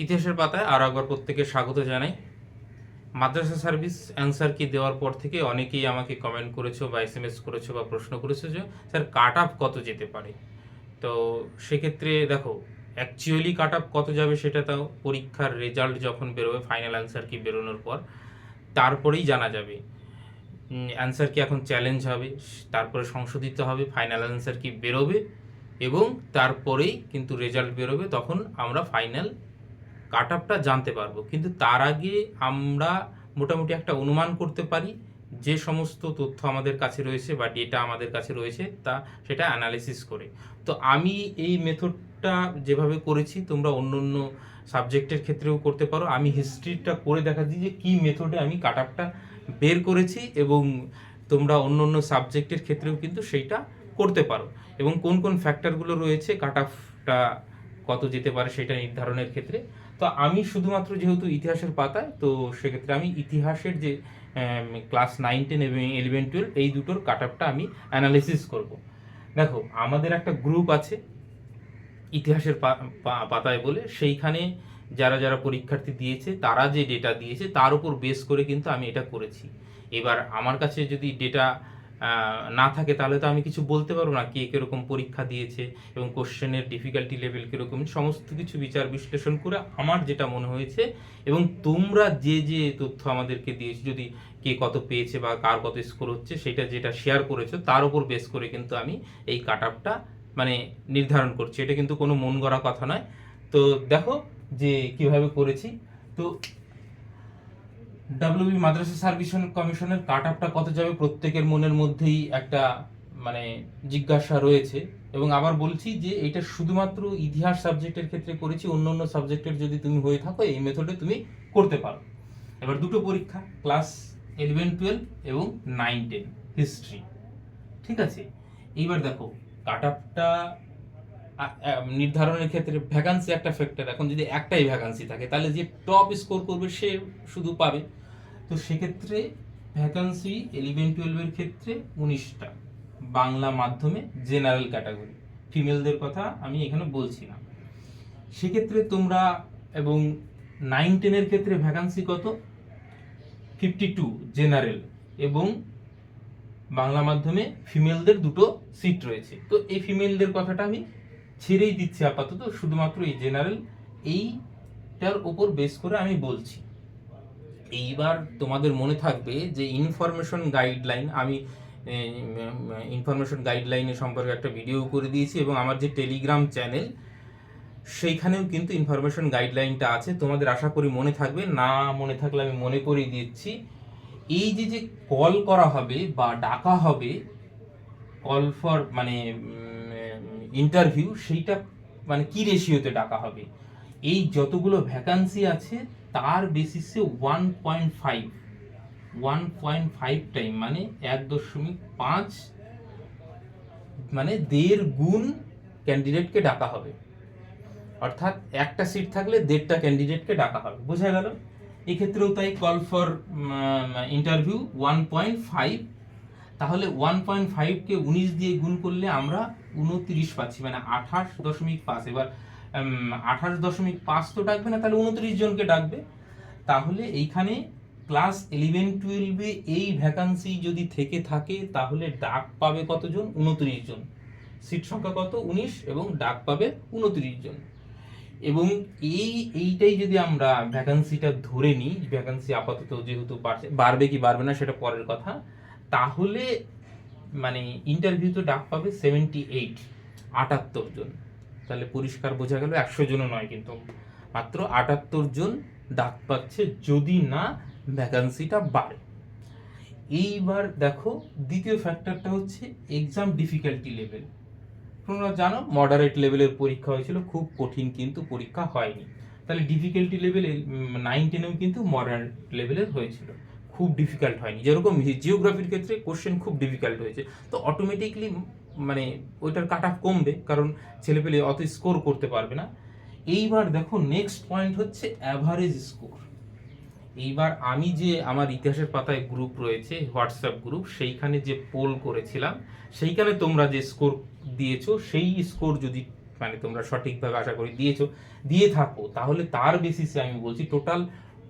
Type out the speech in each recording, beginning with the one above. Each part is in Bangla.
ইতিহাসের পাতায় আরও একবার প্রত্যেকে স্বাগত জানাই। মাদ্রাসা সার্ভিস অ্যান্সার কি দেওয়ার পর থেকে অনেকেই আমাকে কমেন্ট করেছো বা এসএমএস করেছো বা প্রশ্ন করেছো যে স্যার কাট আপ কত যেতে পারে। তো সেক্ষেত্রে দেখো, অ্যাকচুয়ালি কাট আপ কত যাবে সেটা তাও পরীক্ষার রেজাল্ট যখন বেরোবে, ফাইনাল অ্যান্সার কি বেরোনোর পর তারপরেই জানা যাবে। অ্যান্সার কি এখন চ্যালেঞ্জ হবে, তারপরে সংশোধিত হবে, ফাইনাল অ্যান্সার কি বেরোবে এবং তারপরেই কিন্তু রেজাল্ট বেরোবে, তখন আমরা ফাইনাল কাট আপটা জানতে পারবো। কিন্তু তার আগে আমরা মোটামুটি একটা অনুমান করতে পারি যে সমস্ত তথ্য আমাদের কাছে রয়েছে বা ডেটা আমাদের কাছে রয়েছে তা সেটা অ্যানালিসিস করে। তো আমি এই মেথডটা যেভাবে করেছি তোমরা অন্য অন্য সাবজেক্টের ক্ষেত্রেও করতে পারো। আমি হিস্ট্রিটা করে দেখাচ্ছি যে কী মেথডে আমি কাট আপটা বের করেছি এবং তোমরা অন্য অন্য সাবজেক্টের ক্ষেত্রেও কিন্তু সেইটা করতে পারো এবং কোন কোন ফ্যাক্টরগুলো রয়েছে কাট অফটা কত যেতে পারে সেটা নির্ধারণের ক্ষেত্রে। তো আমি শুধুমাত্র যেহেতু ইতিহাসের পাতায়, তো সেক্ষেত্রে আমি ইতিহাসের যে ক্লাস 9, 10 এবং 11, 12 এই দুটোর কাট আপটা আমি অ্যানালিসিস করব। দেখো, আমাদের একটা গ্রুপ আছে ইতিহাসের পাতায় বলে, সেইখানে যারা যারা পরীক্ষার্থী দিয়েছে তারা যে ডেটা দিয়েছে তার উপর বেস করে কিন্তু আমি এটা করেছি। এবার আমার কাছে যদি ডেটা না থাকে তাহলে তো আমি কিছু বলতে পারবো না কে কীরকম পরীক্ষা দিয়েছে এবং কোশ্চেনের ডিফিকাল্টি লেভেল কীরকম, সমস্ত কিছু বিচার বিশ্লেষণ করে আমার যেটা মনে হয়েছে এবং তোমরা যে যে তথ্য আমাদেরকে দিয়েছো, যদি কে কত পেয়েছে বা কার কত স্কোর হচ্ছে সেটা যেটা শেয়ার করেছো তার উপর বেস করে কিন্তু আমি এই কাট আপটা মানে নির্ধারণ করছি। এটা কিন্তু কোনো মন গড়া কথা নয়। তো দেখো যে কিভাবে করেছি। তো ডাব্লিউবি মাদ্রাসা সার্ভিস কমিশনের কাট আপটা কত যাবে প্রত্যেকের মনের মধ্যেই একটা মানে জিজ্ঞাসা রয়েছে। এবং আবার বলছি যে এটা শুধুমাত্র ইতিহাস সাবজেক্টের ক্ষেত্রে করেছি, অন্য অন্য সাবজেক্টের যদি তুমি হয়ে থাকো এই মেথডে তুমি করতে পারো। এবার দুটো পরীক্ষা, ক্লাস 11, 12 এবং 9, 10 হিস্ট্রি, ঠিক আছে। এইবার দেখো কাট আপটা নির্ধারণের ক্ষেত্রে ভ্যাকান্সি একটা ফ্যাক্টর। এখন যদি একটাই ভ্যাকান্সি থাকে তাহলে যে টপ স্কোর করবে সে শুধু পাবে। তো সেক্ষেত্রে ভ্যাকান্সি 11, 12-এর ক্ষেত্রে 19টা, বাংলা মাধ্যমে জেনারেল ক্যাটাগরি, ফিমেলদের কথা আমি এখানে বলছি না। সেক্ষেত্রে তোমরা এবং 9, 10-এর ক্ষেত্রে ভ্যাকান্সি কত, 52 জেনারেল এবং বাংলা মাধ্যমে ফিমেলদের দুটো সিট রয়েছে। তো এই ফিমেলদের কথাটা আমি ছেড়েই দিচ্ছি আপাতত, শুধুমাত্র এই জেনারেল এইটার উপর বেস করে আমি বলছি। এইবার তোমাদের মনে থাকবে যে ইনফরমেশন গাইডলাইন, আমি ইনফরমেশন গাইডলাইনের সম্পর্কে একটা ভিডিও করে দিয়েছি এবং আমার যে টেলিগ্রাম চ্যানেল সেইখানেও কিন্তু ইনফরমেশন গাইডলাইনটা আছে, তোমাদের আশা করি মনে থাকবে। না মনে থাকলে আমি মনে করিয়ে দিচ্ছি। এই যে যে কল করা হবে বা ডাকা হবে, কল ফর মানে ইন্টারভিউ, সেইটা মানে কি রেশিওতে ডাকা হবে, এই যতগুলো ভ্যাকান্সি আছে তার বেসিসে 1.5 টাইম মানে 1.5 মানে 1.5 গুণ ক্যান্ডিডেটকে ডাকা হবে। অর্থাৎ একটা সিট থাকলে 1.5টা ক্যান্ডিডেটকে ডাকা হবে, বোঝা গেল। এক্ষেত্রেও তাই, কল ফর ইন্টারভিউ 1.5, তাহলে 1.5কে 19 দিয়ে গুণ করলে আমরা 29 পাচ্ছি, মানে 28.5। এবার 28.5 তো ডাকবে না, তাহলে 29 জনকে ডাকবে। তাহলে এইখানে ক্লাস 11, 12-এ এই ভ্যাকান্সি যদি থেকে থাকে তাহলে ডাক পাবে কতজন, 29 জন। সিট সংখ্যা কত, 19, এবং ডাক পাবে 29 জন। এবং এইটাই যদি আমরা ভ্যাকান্সিটা ধরে নিই, ভ্যাকান্সি আপাতত যেহেতু বাড়বে কি বাড়বে না সেটা পরের কথা, তাহলে মানে ইন্টারভিউতে ডাক পাবে 78 জন। তাহলে পরিষ্কার বোঝা গেল 100 জনও নয়, কিন্তু মাত্র 78 জন ডাক পাচ্ছে যদি না ভ্যাকান্সিটা বাড়ে। এইবার দেখো দ্বিতীয় ফ্যাক্টরটা হচ্ছে এক্সাম ডিফিকাল্টি লেভেল। তোমরা জানো মডারেট লেভেলের পরীক্ষা হয়েছিল, খুব কঠিন কিন্তু পরীক্ষা হয়নি। তাহলে ডিফিকাল্টি লেভেল 9, 10-এও কিন্তু মডারেট লেভেলের হয়েছিল, খুব ডিফিকাল্ট হয়নি। যেরকম জিওগ্রাফির ক্ষেত্রে কোশ্চেন খুব ডিফিকাল্ট হয়েছে, তো অটোমেটিকলি মানে ওইটার কাট অফ কমবে, কারণ ছেলেপেলে অত স্কোর করতে পারবে না। এইবার দেখো নেক্সট পয়েন্ট হচ্ছে অ্যাভারেজ স্কোর। এইবার আমি যে আমার ইতিহাসের পাতায় গ্রুপ রয়েছে, হোয়াটসঅ্যাপ গ্রুপ, সেইখানে যে পোল করেছিলাম সেইখানে তোমরা যে স্কোর দিয়েছো সেই স্কোর যদি মানে তোমরা সঠিকভাবে আশা করি দিয়ে থাকো, তাহলে তার বেসিসে আমি বলছি টোটাল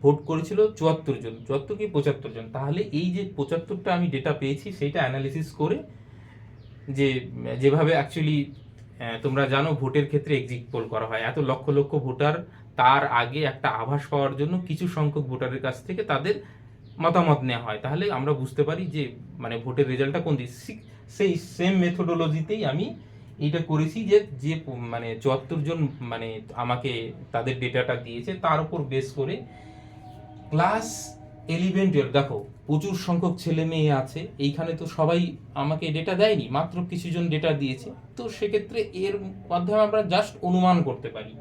ভোট করেছিল 74 জন, 74 কি 75 জন, তাহলে এই যে 75টা আমি ডেটা পেয়েছি সেইটা অ্যানালিসিস করে যেভাবে অ্যাকচুয়ালি তোমরা জানো ভোটের ক্ষেত্রে এক্সিট পোল করা হয়, এত লক্ষ লক্ষ ভোটার, তার আগে একটা আভাস পাওয়ার জন্য কিছু সংখ্যক ভোটারের কাছ থেকে তাদের মতামত নেওয়া হয়, তাহলে আমরা বুঝতে পারি যে মানে ভোটের রেজাল্টটা কোন দিক। সেই সেম মেথোডোলজিতেই আমি এইটা করেছি যে মানে 74 জন মানে আমাকে তাদের ডেটাটা দিয়েছে, তার উপর বেস করে ক্লাস 11-12 দেখো প্রচুর সংখ্যক ছেলে মেয়ে আছে, এইখানে তো সবাই আমাকে ডেটা দেয়নি, মাত্র কিছু জন ডেটা দিয়েছে, তো সেক্ষেত্রে এর মাধ্যমে আমরা জাস্ট অনুমান করতে পারি।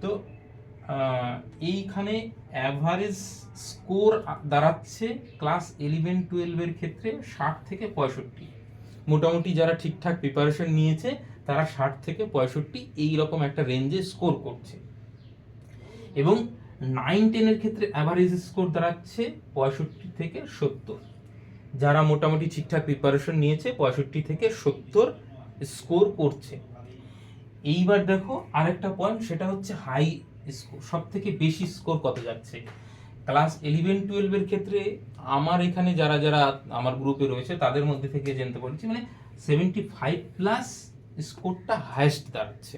তো এইখানে অ্যাভারেজ স্কোর দাঁড়াচ্ছে ক্লাস 11-12-এর ক্ষেত্রে 60 থেকে 65, মোটামুটি যারা ঠিকঠাক প্রিপারেশন নিয়েছে তারা 60 থেকে 65 এইরকম একটা রেঞ্জে স্কোর করছে, এবং 9-10-এর ক্ষেত্রে অ্যাভারেজ স্কোর দাঁড়াচ্ছে 65 থেকে 70, যারা মোটামুটি ঠিকঠাক প্রিপারেশন নিয়েছে 65 থেকে 70 স্কোর করছে। এইবার দেখো আরেকটা পয়েন্ট, সেটা হচ্ছে হাই স্কোর, সব থেকে বেশি স্কোর কত যাচ্ছে ক্লাস 11-12-এর ক্ষেত্রে। আমার এখানে যারা যারা আমার গ্রুপে রয়েছে তাদের মধ্যে থেকে জানতে পারছি মানে 75+ স্কোরটা হাইয়েস্ট দাঁড়াচ্ছে,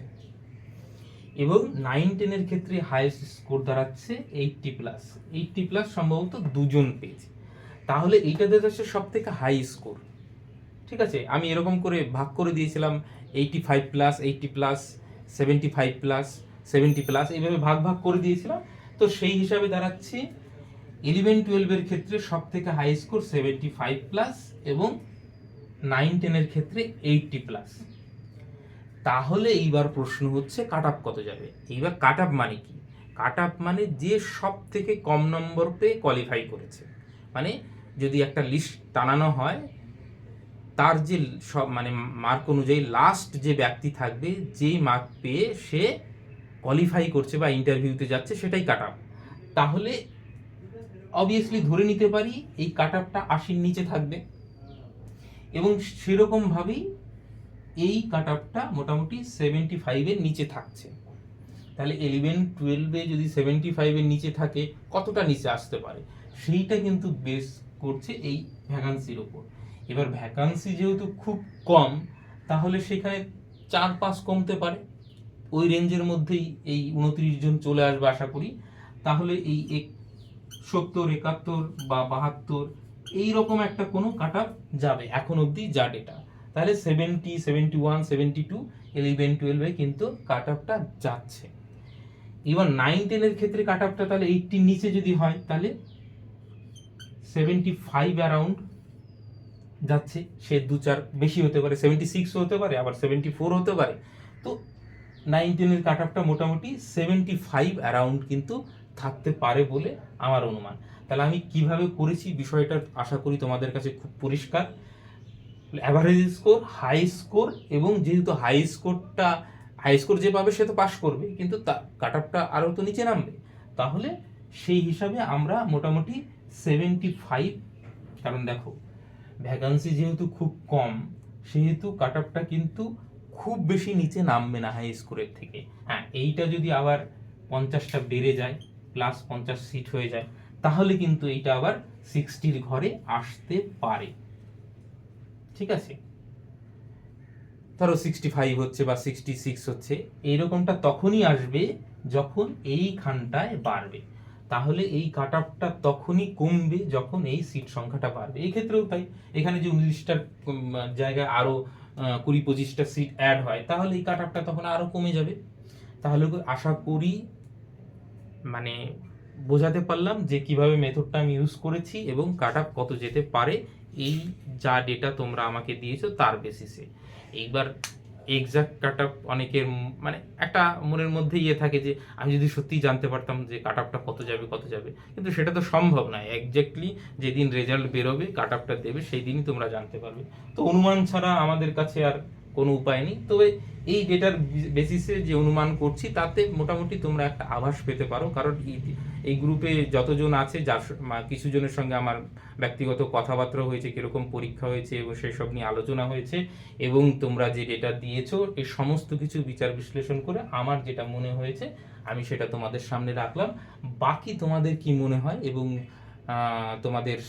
এবং 9-10-এর ক্ষেত্রে হাইয়েস্ট স্কোর দাঁড়াচ্ছে 80+, সম্ভবত দুজন পেয়েছে, তাহলে এইটা যাচ্ছে সব থেকে হাই স্কোর। ঠিক আছে, আমি এরকম করে ভাগ করে দিয়েছিলাম 85+, 80+, 75+, 70+, এইভাবে ভাগ ভাগ করে দিয়েছিলাম, তো সেই হিসাবে দাঁড়াচ্ছে 11-12-এর ক্ষেত্রে সব থেকে হাই স্কোর 75+, এবং 9-10-এর ক্ষেত্রে 80+। তাহলে এইবার প্রশ্ন হচ্ছে কাট আপ কত যাবে। এইবার কাট আপ মানে কি? কাট আপ মানে যে সব থেকে কম নম্বর পেয়ে কোয়ালিফাই করেছে, মানে যদি একটা লিস্ট টানানো হয় তার যে সব মানে মার্ক অনুযায়ী লাস্ট যে ব্যক্তি থাকবে, যেই মার্ক পেয়ে সে কোয়ালিফাই করছে বা ইন্টারভিউতে যাচ্ছে, সেটাই কাট আপ। তাহলে অবভিয়াসলি ধরে নিতে পারি এই কাট আপটা 80-র নিচে থাকবে, এবং সেরকমভাবেই এই কাট আপটা মোটামুটি 75-এর নিচে থাকছে। তাহলে 11-12-এ যদি 75-এর নিচে থাকে, কতটা নিচে আসতে পারে সেইটা কিন্তু বেস করছে এই ভ্যাকান্সির ওপর। এবার ভ্যাকান্সি যেহেতু খুব কম, তাহলে সেখানে 4-5 কমতে পারে, ওই রেঞ্জের মধ্যেই এই 29 জন চলে আসবে আশা করি। তাহলে এই 70, 71 বা 72 এইরকম একটা কোনো কাট আপ যাবে এখন অবধি যা ডেটা। তাহলে 70, 71, 72 11-12-এ কিন্তু কাট আপটা যাচ্ছে। এবার 9-10-এর ক্ষেত্রে কাট আপটা তাহলে 80-র নিচে যদি হয়, তাহলে 75 অ্যারাউন্ড যাচ্ছে, সে 2-4 বেশি হতে পারে, 76 হতে পারে, আবার 74 হতে পারে। তো 9-10-এর কাট আপটা মোটামুটি 75 অ্যারাউন্ড কিন্তু থাকতে পারে বলে আমার অনুমান। তাহলে আমি কিভাবে করেছি বিষয়টা আশা করি তোমাদের কাছে খুব পরিষ্কার। অ্যাভারেজ স্কোর, হাই স্কোর, এবং যেহেতু হাই স্কোর যে পাবে সে তো পাস করবে, কিন্তু কাট আপটা আরও তো নিচে নামবে, তাহলে সেই হিসাবে আমরা মোটামুটি 75, কারণ দেখো ভ্যাকান্সি যেহেতু খুব কম, সেহেতু কাট আপটা কিন্তু খুব বেশি নিচে নামবে না হাই স্কোরের থেকে। হ্যাঁ, এইটা যদি আবার 50টা বেড়ে যায়, প্লাস 50 সিট হয়ে যায়, তাহলে কিন্তু এইটা আবার 60-র ঘরে আসতে পারে। ঠিক আছে, ধরো 65 হচ্ছে বা 66 হচ্ছে, এইরকমটা তখনই আসবে যখন এইখানটায় বাড়বে, তাহলে এই কাট আপটা তখনই কমবে যখন এই সিট সংখ্যাটা বাড়বে। এই ক্ষেত্রেও তাই, এখানে যে 19টার জায়গায় আরো 20-25টা সিট অ্যাড হয়, তাহলে এই কাট আপটা তখন আরো কমে যাবে। তাহলে আশা করি মানে বোঝাতে পারলাম যে কিভাবে মেথডটা আমি ইউজ করেছি এবং কাট আপ কত যেতে পারে এই যা ডেটা তোমরা আমাকে দিয়েছো তার বেসিসে। এইবার এক্সাক্ট কাট আপ অনেকের মানে একটা মনের মধ্যে ইয়ে থাকে যে আমি যদি সত্যিই জানতে পারতাম যে কাট আপটা কত যাবে, কিন্তু সেটা তো সম্ভব নয়। এক্স্যাক্টলি যেদিন রেজাল্ট বেরোবে, কাট আপটা দেবে, সেই দিনই তোমরা জানতে পারবে। তো অনুমান ছাড়া আমাদের কাছে আর কোনো উপায় নেই। তবে এই ডেটার বেসিসে যে অনুমান করছি তাতে মোটামুটি তোমরা একটা আভাস পেতে পারো, কারণ এই গ্রুপে যতজন আছে যার কিছু জনের সঙ্গে আমার ব্যক্তিগত কথাবার্তা হয়েছে, কীরকম পরীক্ষা হয়েছে এবং সেই সব নিয়ে আলোচনা হয়েছে, এবং তোমরা যে ডেটা দিয়েছো এই সমস্ত কিছু বিচার বিশ্লেষণ করে আমার যেটা মনে হয়েছে আমি সেটা তোমাদের সামনে রাখলাম। বাকি তোমাদের কি মনে হয় এবং তোমাদের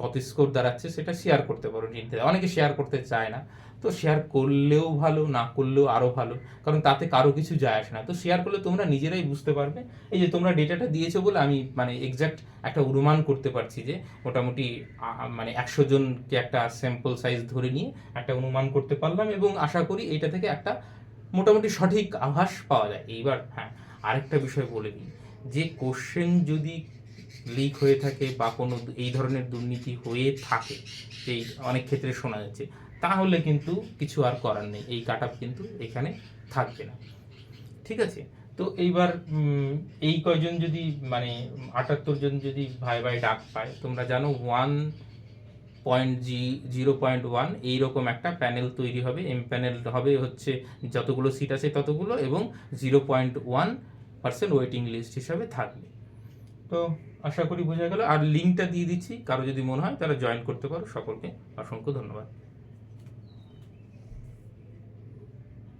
কত স্কোর দাঁড়াচ্ছে সেটা শেয়ার করতে পারো নির্দ্বিধায়। অনেকে শেয়ার করতে চায় না, তো শেয়ার করলেও ভালো, না করলেও আরও ভালো, কারণ তাতে কারো কিছু যায় আসে না। তো শেয়ার করলে তোমরা নিজেরাই বুঝতে পারবে। এই যে তোমরা ডেটাটা দিয়েছো বলে আমি মানে এক্সাক্ট একটা অনুমান করতে পারছি যে মোটামুটি মানে 100 জনকে একটা স্যাম্পল সাইজ ধরে নিয়ে একটা অনুমান করতে পারলাম, এবং আশা করি এইটা থেকে একটা মোটামুটি সঠিক আভাস পাওয়া যায়। এইবার হ্যাঁ, আরেকটা বিষয় বলে দিই, যে কোশ্চেন যদি লিক হয়ে থাকে বা কোনো এই ধরনের দুর্নীতি হয়ে থাকে, এই অনেক ক্ষেত্রে শোনা যাচ্ছে, তাহলে কিন্তু কিছু আর করার নেই, এই কাট আপ কিন্তু এখানে থাকবে না। ঠিক আছে, তো এইবার এই কয়জন যদি মানে 78 জন যদি ভাই ভাই ডাক পায়, তোমরা জানো 1.0.1 এইরকম একটা প্যানেল তৈরি হবে। এম প্যানেল হবে হচ্ছে যতগুলো সিট আছে ততগুলো, এবং 0.1% ওয়েটিং লিস্ট হিসাবে থাকবে। তো আশা করি বোঝা গেল। আর লিঙ্কটা দিয়ে দিচ্ছি, কারো যদি মনে হয় তারা জয়েন করতে পারো। সকলকে অসংখ্য ধন্যবাদ।